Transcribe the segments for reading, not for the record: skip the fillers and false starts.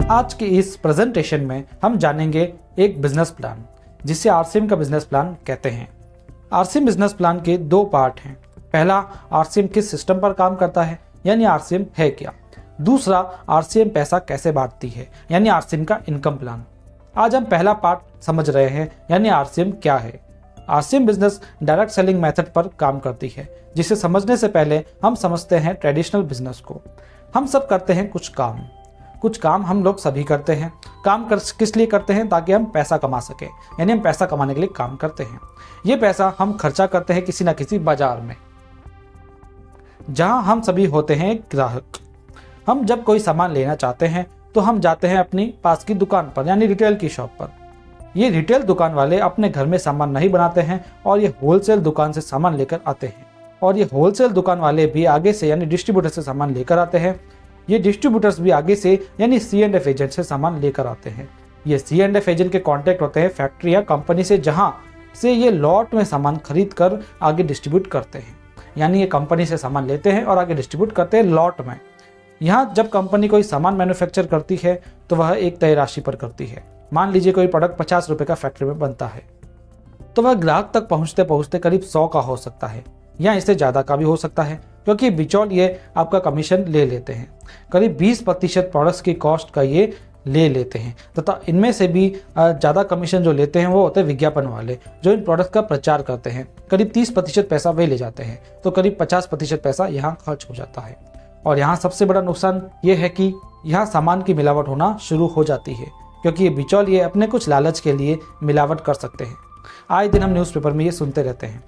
आज के इस प्रेजेंटेशन में हम जानेंगे एक बिजनेस प्लान जिसे आरसीएम का बिजनेस प्लान कहते हैं। आरसीएम बिजनेस प्लान के दो पार्ट हैं। पहला, आरसीएम किस सिस्टम पर काम करता है यानी आरसीएम है क्या। दूसरा, आरसीएम पैसा कैसे बांटती है यानी आरसीएम का इनकम प्लान। आज हम पहला पार्ट समझ रहे हैं यानी आरसीएम क्या है। RCM business direct selling method पर काम करती है, जिसे समझने से पहले हम समझते हैं ट्रेडिशनल बिजनेस को। हम सब करते हैं कुछ काम हम लोग सभी करते हैं। किस लिए करते हैं? ताकि हम पैसा कमा सकें, यानी हम पैसा कमाने के लिए काम करते हैं। ये पैसा हम खर्चा करते हैं किसी ना किसी बाजार में, जहां हम सभी होते हैं ग्राहक। हम जब कोई सामान लेना चाहते हैं तो हम जाते हैं अपनी पास की दुकान पर यानी रिटेल की शॉप पर। ये रिटेल दुकान वाले अपने घर में सामान नहीं बनाते हैं और ये होलसेल दुकान से सामान लेकर आते हैं, और ये होलसेल दुकान वाले भी आगे से यानी डिस्ट्रीब्यूटर से सामान लेकर आते हैं। ये डिस्ट्रीब्यूटर्स भी आगे से यानी C&F एजेंट से सामान लेकर आते हैं। ये C&F एजेंट के कॉन्टैक्ट होते हैं फैक्ट्री या कंपनी से, जहां से ये लॉट में सामान खरीद कर आगे डिस्ट्रीब्यूट करते हैं। यानी ये कंपनी से सामान लेते हैं और आगे डिस्ट्रीब्यूट करते हैं लॉट में। यहाँ जब कंपनी कोई सामान मैन्युफैक्चर करती है तो वह एक तय राशि पर करती है। मान लीजिए कोई प्रोडक्ट 50 रुपये का फैक्ट्री में बनता है, तो वह ग्राहक तक पहुँचते पहुँचते करीब 100 का हो सकता है या इससे ज़्यादा का भी हो सकता है, क्योंकि बिचौलिए आपका कमीशन ले लेते हैं। करीब 20% प्रोडक्ट्स की कॉस्ट का ये ले लेते हैं, तथा इनमें से भी ज़्यादा कमीशन जो लेते हैं वो होते हैं विज्ञापन वाले, जो इन प्रोडक्ट्स का प्रचार करते हैं। करीब 30% पैसा वे ले जाते हैं, तो करीब 50% पैसा यहाँ खर्च हो जाता है। और यहाँ सबसे बड़ा नुकसान ये है कि यहाँ सामान की मिलावट होना शुरू हो जाती है, क्योंकि ये बिचौलिए अपने कुछ लालच के लिए मिलावट कर सकते हैं। आए दिन हम न्यूज़पेपर में ये सुनते रहते हैं।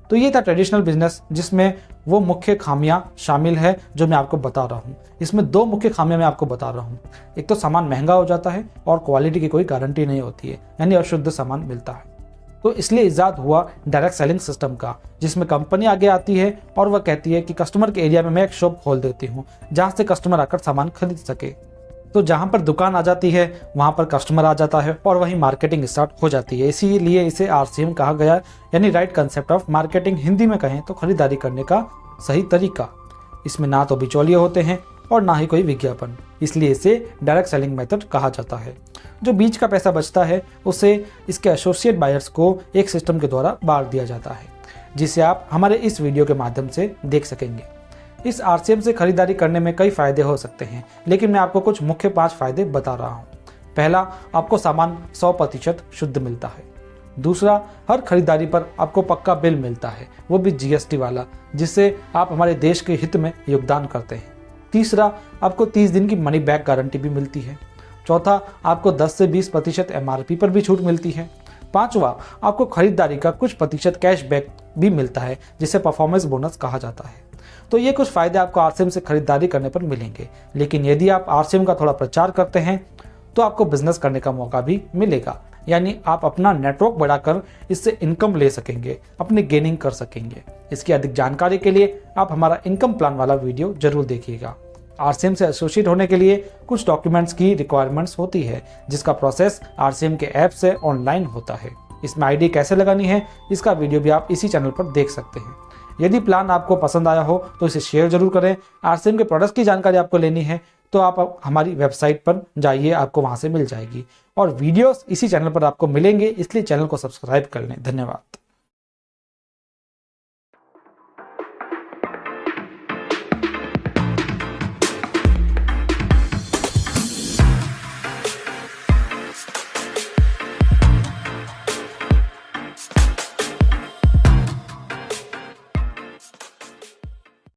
तो ये था ट्रेडिशनल बिजनेस, जिसमें वो मुख्य खामियां शामिल है जो मैं आपको बता रहा हूँ। इसमें दो मुख्य खामियां मैं आपको बता रहा हूँ। एक तो सामान महंगा हो जाता है और क्वालिटी की कोई गारंटी नहीं होती है, यानी अशुद्ध सामान मिलता है। तो इसलिए इजाद हुआ डायरेक्ट सेलिंग सिस्टम का, जिसमें कंपनी आगे आती है और वह कहती है कि कस्टमर के एरिया में मैं एक शॉप खोल देती हूँ जहाँ से कस्टमर आकर सामान खरीद सके। तो जहाँ पर दुकान आ जाती है वहाँ पर कस्टमर आ जाता है और वहीं मार्केटिंग स्टार्ट हो जाती है। इसीलिए इसे आरसीएम कहा गया, यानी right concept of marketing. Hindi में कहें तो खरीदारी करने का सही तरीका। इसमें ना तो बिचौलिए होते हैं और ना ही कोई विज्ञापन, इसलिए इसे डायरेक्ट सेलिंग मेथड कहा जाता है। जो बीच का पैसा बचता है उसे इसके एसोसिएट बायर्स को एक सिस्टम के द्वारा बांट दिया जाता है, जिसे आप हमारे इस वीडियो के माध्यम से देख सकेंगे। इस आरसीएम से खरीदारी करने में कई फायदे हो सकते हैं, लेकिन मैं आपको कुछ मुख्य 5 फायदे बता रहा हूँ। पहला, आपको सामान 100% शुद्ध मिलता है। दूसरा, हर खरीदारी पर आपको पक्का बिल मिलता है, वो भी GST वाला, जिससे आप हमारे देश के हित में योगदान करते हैं। तीसरा, आपको 30 दिन की मनी बैक गारंटी भी मिलती है। चौथा, आपको 10 से 20% MRP पर भी छूट मिलती है। पांचवा, आपको खरीदारी का कुछ प्रतिशत कैशबैक भी मिलता है, जिसे परफॉर्मेंस बोनस कहा जाता है। तो ये कुछ फायदे आपको आरसीएम से खरीदारी करने पर मिलेंगे, लेकिन यदि आप आरसीएम का थोड़ा प्रचार करते हैं तो आपको बिजनेस करने का मौका भी मिलेगा, यानी आप अपना नेटवर्क बढ़ाकर इससे इनकम ले सकेंगे, अपनी गेनिंग कर सकेंगे। इसकी अधिक जानकारी के लिए आप हमारा इनकम प्लान वाला वीडियो जरूर देखिएगा। आरसीएम से एसोसिएट होने के लिए कुछ डॉक्यूमेंट्स की रिक्वायरमेंट्स होती है, जिसका प्रोसेस आरसीएम के ऐप से ऑनलाइन होता है। इसमें आईडी कैसे लगानी है इसका वीडियो भी आप इसी चैनल पर देख सकते हैं। यदि प्लान आपको पसंद आया हो तो इसे शेयर जरूर करें। आरसीएम के प्रोडक्ट्स की जानकारी आपको लेनी है तो आप हमारी वेबसाइट पर जाइए, आपको वहां से मिल जाएगी, और वीडियोस इसी चैनल पर आपको मिलेंगे, इसलिए चैनल को सब्सक्राइब कर लें। धन्यवाद।